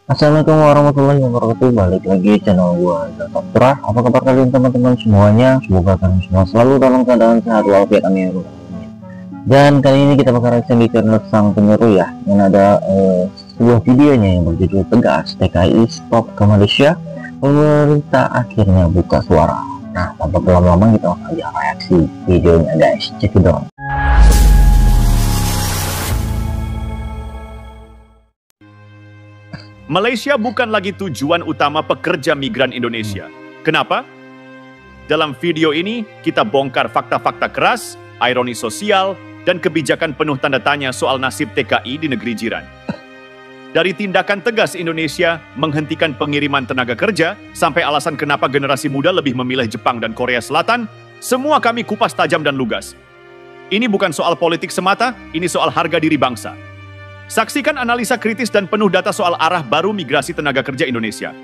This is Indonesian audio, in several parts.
Assalamualaikum warahmatullahi wabarakatuh. Balik lagi channel gua Putra. Apa kabar kalian teman-teman semuanya? Semoga kalian semua selalu dalam keadaan sehat walafiat, amin. Dan kali ini kita bakal reaction di channel Sang Penyeru ya. Yang ada sebuah videonya yang berjudul Tegas TKI Stop ke Malaysia, pemerintah akhirnya buka suara. Nah, tanpa berlama-lama kita akan lihat reaksi videonya guys. Check it out. Malaysia bukan lagi tujuan utama pekerja migran Indonesia. Kenapa? Dalam video ini, kita bongkar fakta-fakta keras, ironi sosial, dan kebijakan penuh tanda tanya soal nasib TKI di negeri jiran. Dari tindakan tegas Indonesia menghentikan pengiriman tenaga kerja, sampai alasan kenapa generasi muda lebih memilih Jepang dan Korea Selatan, semua kami kupas tajam dan lugas. Ini bukan soal politik semata, ini soal harga diri bangsa. Saksikan analisa kritis dan penuh data soal arah baru migrasi tenaga kerja Indonesia.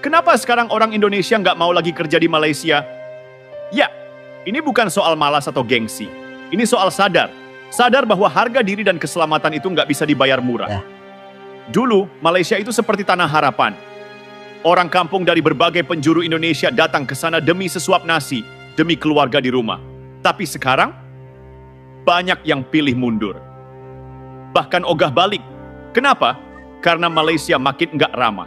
Kenapa sekarang orang Indonesia nggak mau lagi kerja di Malaysia? Ya, ini bukan soal malas atau gengsi. Ini soal sadar. Sadar bahwa harga diri dan keselamatan itu nggak bisa dibayar murah. Dulu, Malaysia itu seperti tanah harapan. Orang kampung dari berbagai penjuru Indonesia datang ke sana demi sesuap nasi, demi keluarga di rumah. Tapi sekarang, banyak yang pilih mundur. Bahkan ogah balik. Kenapa? Karena Malaysia makin nggak ramah.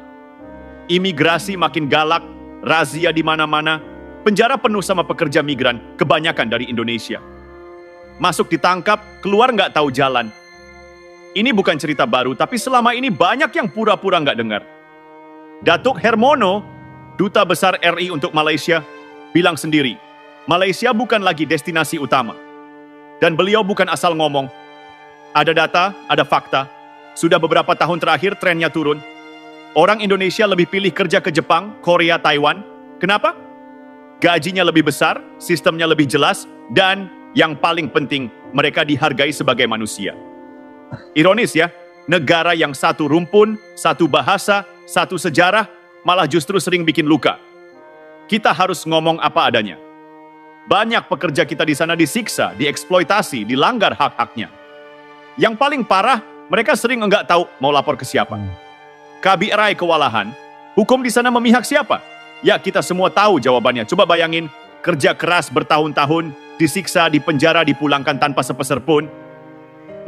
Imigrasi makin galak, razia di mana-mana, penjara penuh sama pekerja migran, kebanyakan dari Indonesia. Masuk ditangkap, keluar nggak tahu jalan. Ini bukan cerita baru, tapi selama ini banyak yang pura-pura nggak dengar. Datuk Hermono, Duta Besar RI untuk Malaysia, bilang sendiri, Malaysia bukan lagi destinasi utama. Dan beliau bukan asal ngomong. Ada data, ada fakta. Sudah beberapa tahun terakhir trennya turun. Orang Indonesia lebih pilih kerja ke Jepang, Korea, Taiwan. Kenapa? Gajinya lebih besar, sistemnya lebih jelas, dan yang paling penting, mereka dihargai sebagai manusia. Ironis ya, negara yang satu rumpun, satu bahasa, satu sejarah, malah justru sering bikin luka. Kita harus ngomong apa adanya. Banyak pekerja kita di sana disiksa, dieksploitasi, dilanggar hak-haknya. Yang paling parah, mereka sering enggak tahu mau lapor ke siapa. KBRI kewalahan, hukum di sana memihak siapa? Ya, kita semua tahu jawabannya. Coba bayangin, kerja keras bertahun-tahun, disiksa, dipenjara, dipulangkan tanpa sepeser pun.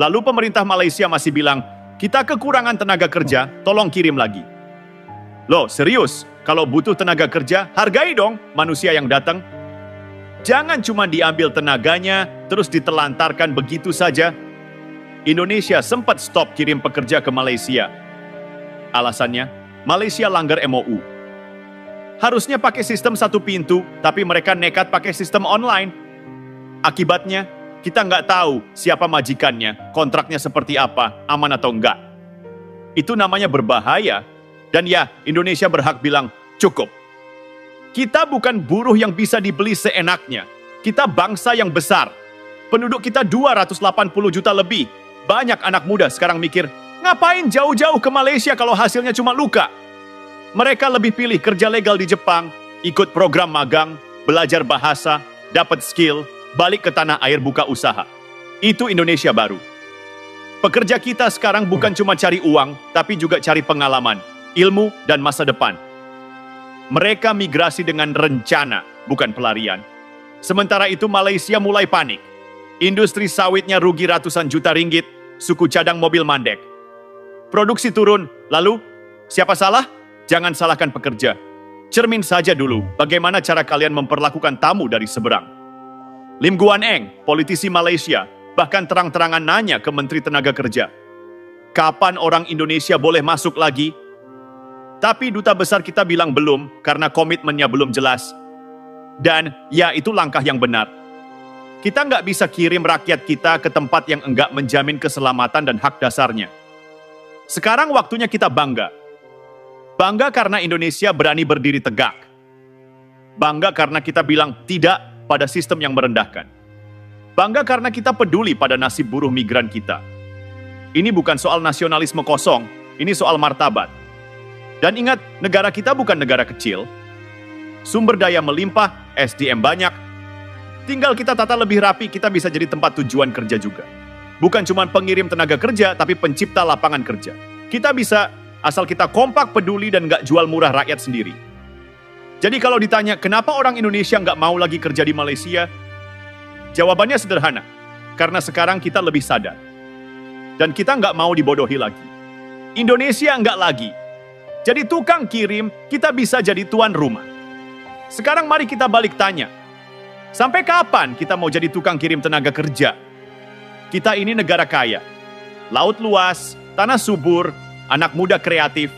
Lalu pemerintah Malaysia masih bilang, kita kekurangan tenaga kerja, tolong kirim lagi. Loh, serius? Kalau butuh tenaga kerja, hargai dong manusia yang datang. Jangan cuma diambil tenaganya, terus ditelantarkan begitu saja. Indonesia sempat stop kirim pekerja ke Malaysia. Alasannya, Malaysia langgar MOU. Harusnya pakai sistem satu pintu, tapi mereka nekat pakai sistem online. Akibatnya, kita nggak tahu siapa majikannya, kontraknya seperti apa, aman atau enggak. Itu namanya berbahaya. Dan ya, Indonesia berhak bilang, cukup. Kita bukan buruh yang bisa dibeli seenaknya. Kita bangsa yang besar. Penduduk kita 280 juta lebih. Banyak anak muda sekarang mikir, ngapain jauh-jauh ke Malaysia kalau hasilnya cuma luka? Mereka lebih pilih kerja legal di Jepang, ikut program magang, belajar bahasa, dapat skill, balik ke tanah air buka usaha. Itu Indonesia baru. Pekerja kita sekarang bukan cuma cari uang, tapi juga cari pengalaman, ilmu, dan masa depan. Mereka migrasi dengan rencana, bukan pelarian. Sementara itu Malaysia mulai panik. Industri sawitnya rugi ratusan juta ringgit, suku cadang mobil mandek. Produksi turun, lalu siapa salah? Jangan salahkan pekerja. Cermin saja dulu bagaimana cara kalian memperlakukan tamu dari seberang. Lim Guan Eng, politisi Malaysia, bahkan terang-terangan nanya ke Menteri Tenaga Kerja. Kapan orang Indonesia boleh masuk lagi? Tapi duta besar kita bilang belum, karena komitmennya belum jelas. Dan ya, itu langkah yang benar. Kita nggak bisa kirim rakyat kita ke tempat yang enggak menjamin keselamatan dan hak dasarnya. Sekarang waktunya kita bangga. Bangga karena Indonesia berani berdiri tegak. Bangga karena kita bilang tidak pada sistem yang merendahkan. Bangga karena kita peduli pada nasib buruh migran kita. Ini bukan soal nasionalisme kosong, ini soal martabat. Dan ingat, negara kita bukan negara kecil. Sumber daya melimpah, SDM banyak. Tinggal kita tata lebih rapi, kita bisa jadi tempat tujuan kerja juga. Bukan cuma pengirim tenaga kerja, tapi pencipta lapangan kerja. Kita bisa asal kita kompak, peduli, dan nggak jual murah rakyat sendiri. Jadi kalau ditanya, kenapa orang Indonesia nggak mau lagi kerja di Malaysia? Jawabannya sederhana, karena sekarang kita lebih sadar. Dan kita nggak mau dibodohi lagi. Indonesia nggak lagi jadi tukang kirim, kita bisa jadi tuan rumah. Sekarang mari kita balik tanya, sampai kapan kita mau jadi tukang kirim tenaga kerja? Kita ini negara kaya, laut luas, tanah subur, anak muda kreatif.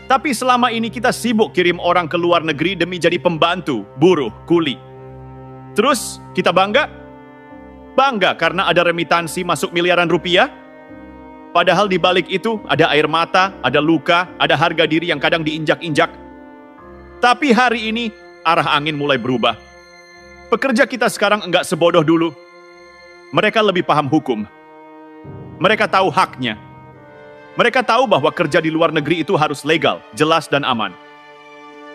Tapi selama ini kita sibuk kirim orang ke luar negeri demi jadi pembantu, buruh, kuli. Terus kita bangga? Bangga karena ada remitansi masuk miliaran rupiah? Padahal di balik itu ada air mata, ada luka, ada harga diri yang kadang diinjak-injak. Tapi hari ini arah angin mulai berubah. Pekerja kita sekarang enggak sebodoh dulu. Mereka lebih paham hukum. Mereka tahu haknya. Mereka tahu bahwa kerja di luar negeri itu harus legal, jelas, dan aman.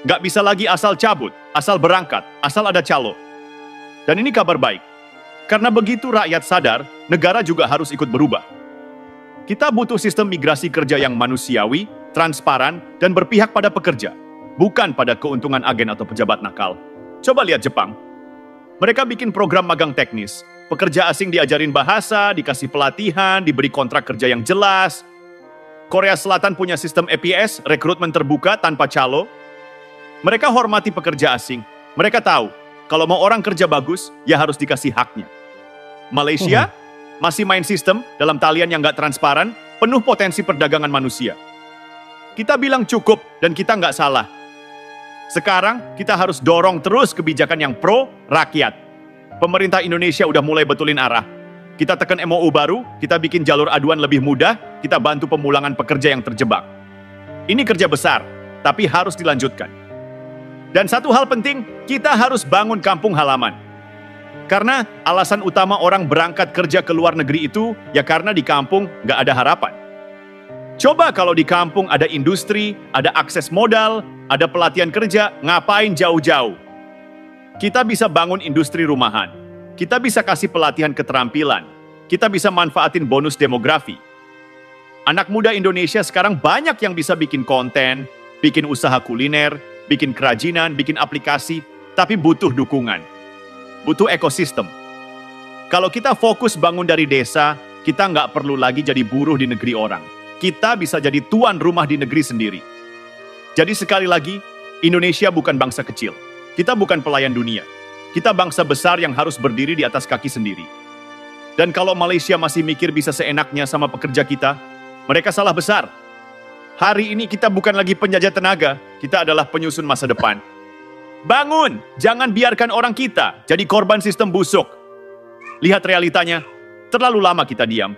Nggak bisa lagi asal cabut, asal berangkat, asal ada calo. Dan ini kabar baik. Karena begitu rakyat sadar, negara juga harus ikut berubah. Kita butuh sistem migrasi kerja yang manusiawi, transparan, dan berpihak pada pekerja, bukan pada keuntungan agen atau pejabat nakal. Coba lihat Jepang. Mereka bikin program magang teknis. Pekerja asing diajarin bahasa, dikasih pelatihan, diberi kontrak kerja yang jelas. Korea Selatan punya sistem EPS, rekrutmen terbuka tanpa calo. Mereka hormati pekerja asing. Mereka tahu, kalau mau orang kerja bagus, ya harus dikasih haknya. Malaysia masih main sistem dalam talian yang nggak transparan, penuh potensi perdagangan manusia. Kita bilang cukup dan kita nggak salah. Sekarang kita harus dorong terus kebijakan yang pro rakyat. Pemerintah Indonesia udah mulai betulin arah. Kita tekan MOU baru, kita bikin jalur aduan lebih mudah, kita bantu pemulangan pekerja yang terjebak. Ini kerja besar, tapi harus dilanjutkan. Dan satu hal penting, kita harus bangun kampung halaman. Karena alasan utama orang berangkat kerja ke luar negeri itu, ya karena di kampung nggak ada harapan. Coba kalau di kampung ada industri, ada akses modal, ada pelatihan kerja, ngapain jauh-jauh? Kita bisa bangun industri rumahan. Kita bisa kasih pelatihan keterampilan. Kita bisa manfaatin bonus demografi. Anak muda Indonesia sekarang banyak yang bisa bikin konten, bikin usaha kuliner, bikin kerajinan, bikin aplikasi, tapi butuh dukungan. Butuh ekosistem. Kalau kita fokus bangun dari desa, kita nggak perlu lagi jadi buruh di negeri orang. Kita bisa jadi tuan rumah di negeri sendiri. Jadi sekali lagi, Indonesia bukan bangsa kecil. Kita bukan pelayan dunia. Kita bangsa besar yang harus berdiri di atas kaki sendiri. Dan kalau Malaysia masih mikir bisa seenaknya sama pekerja kita, mereka salah besar. Hari ini kita bukan lagi penjajah tenaga, kita adalah penyusun masa depan. Bangun, jangan biarkan orang kita jadi korban sistem busuk. Lihat realitanya, terlalu lama kita diam,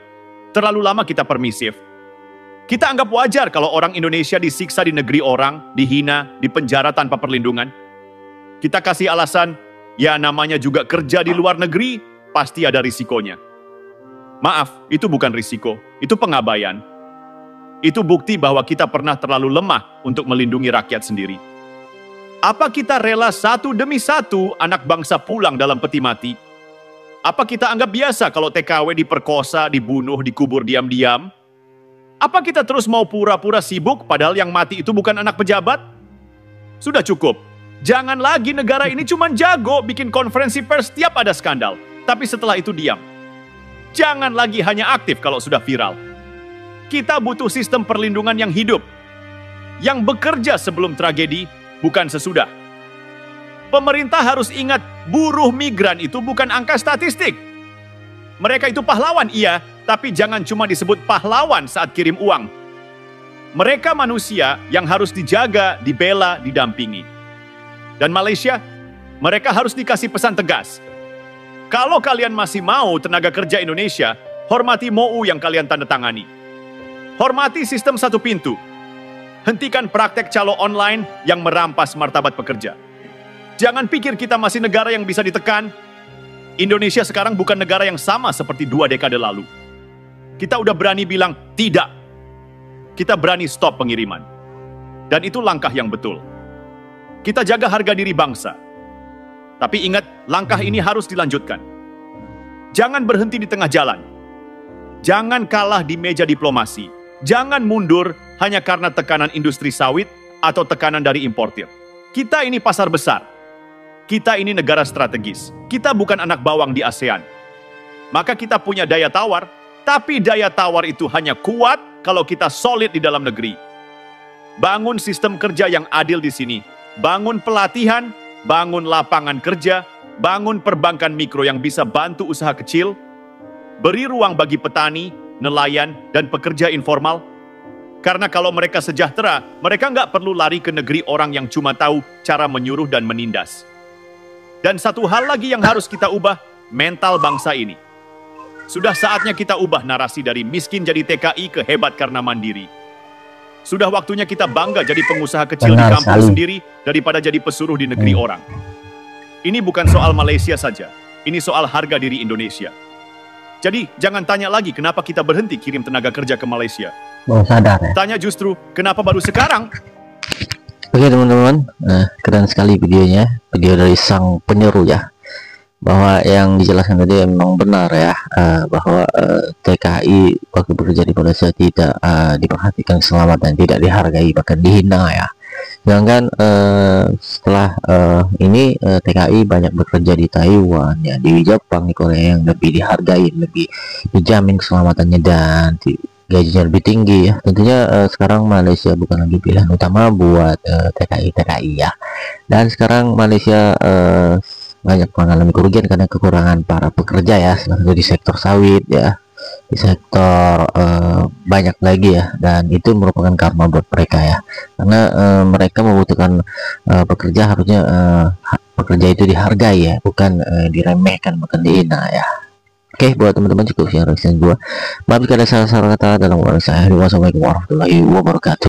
terlalu lama kita permisif. Kita anggap wajar kalau orang Indonesia disiksa di negeri orang, dihina, dipenjara tanpa perlindungan. Kita kasih alasan, ya namanya juga kerja di luar negeri, pasti ada risikonya. Maaf, itu bukan risiko, itu pengabaian. Itu bukti bahwa kita pernah terlalu lemah untuk melindungi rakyat sendiri. Apa kita rela satu demi satu anak bangsa pulang dalam peti mati? Apa kita anggap biasa kalau TKW diperkosa, dibunuh, dikubur diam-diam? Apa kita terus mau pura-pura sibuk padahal yang mati itu bukan anak pejabat? Sudah cukup. Jangan lagi negara ini cuma jago bikin konferensi pers setiap ada skandal. Tapi setelah itu diam. Jangan lagi hanya aktif kalau sudah viral. Kita butuh sistem perlindungan yang hidup. Yang bekerja sebelum tragedi, bukan sesudah. Pemerintah harus ingat, buruh migran itu bukan angka statistik. Mereka itu pahlawan, iya, tapi jangan cuma disebut pahlawan saat kirim uang. Mereka manusia yang harus dijaga, dibela, didampingi. Dan Malaysia, mereka harus dikasih pesan tegas. Kalau kalian masih mau tenaga kerja Indonesia, hormati MOU yang kalian tanda tangani. Hormati sistem satu pintu. Hentikan praktek calo online yang merampas martabat pekerja. Jangan pikir kita masih negara yang bisa ditekan. Indonesia sekarang bukan negara yang sama seperti 2 dekade lalu. Kita udah berani bilang tidak. Kita berani stop pengiriman. Dan itu langkah yang betul. Kita jaga harga diri bangsa. Tapi ingat, langkah ini harus dilanjutkan. Jangan berhenti di tengah jalan. Jangan kalah di meja diplomasi. Jangan mundur hanya karena tekanan industri sawit atau tekanan dari importir. Kita ini pasar besar. Kita ini negara strategis. Kita bukan anak bawang di ASEAN. Maka kita punya daya tawar, tapi daya tawar itu hanya kuat kalau kita solid di dalam negeri. Bangun sistem kerja yang adil di sini. Bangun pelatihan, bangun lapangan kerja, bangun perbankan mikro yang bisa bantu usaha kecil, beri ruang bagi petani, nelayan, dan pekerja informal. Karena kalau mereka sejahtera, mereka nggak perlu lari ke negeri orang yang cuma tahu cara menyuruh dan menindas. Dan satu hal lagi yang harus kita ubah, mental bangsa ini. Sudah saatnya kita ubah narasi dari miskin jadi TKI ke hebat karena mandiri. Sudah waktunya kita bangga jadi pengusaha kecil di kampung sendiri daripada jadi pesuruh di negeri orang. Ini bukan soal Malaysia saja, ini soal harga diri Indonesia. Jadi jangan tanya lagi kenapa kita berhenti kirim tenaga kerja ke Malaysia. Baru sadar ya. Tanya justru kenapa baru sekarang? Oke teman-teman, keren sekali videonya, video dari sang penyeru ya. Bahwa yang dijelaskan tadi memang benar ya, bahwa TKI waktu bekerja di Malaysia tidak diperhatikan keselamatan, tidak dihargai, bahkan dihina ya. Sedangkan setelah ini TKI banyak bekerja di Taiwan ya, di Jepang, di Korea yang lebih dihargai, lebih dijamin keselamatannya dan gajinya lebih tinggi ya. Tentunya sekarang Malaysia bukan lagi pilihan utama buat TKI ya. Dan sekarang Malaysia banyak mengalami kerugian karena kekurangan para pekerja ya, di sektor sawit ya, di sektor banyak lagi ya, dan itu merupakan karma buat mereka ya, karena mereka membutuhkan pekerja, harusnya pekerja itu dihargai ya, bukan diremehkan, bukan dihina ya. Oke, buat teman-teman cukup yang reaction gua. Maaf jika ada salah-salah kata dalam wawancara saya. Wassalamualaikum warahmatullahi wabarakatuh.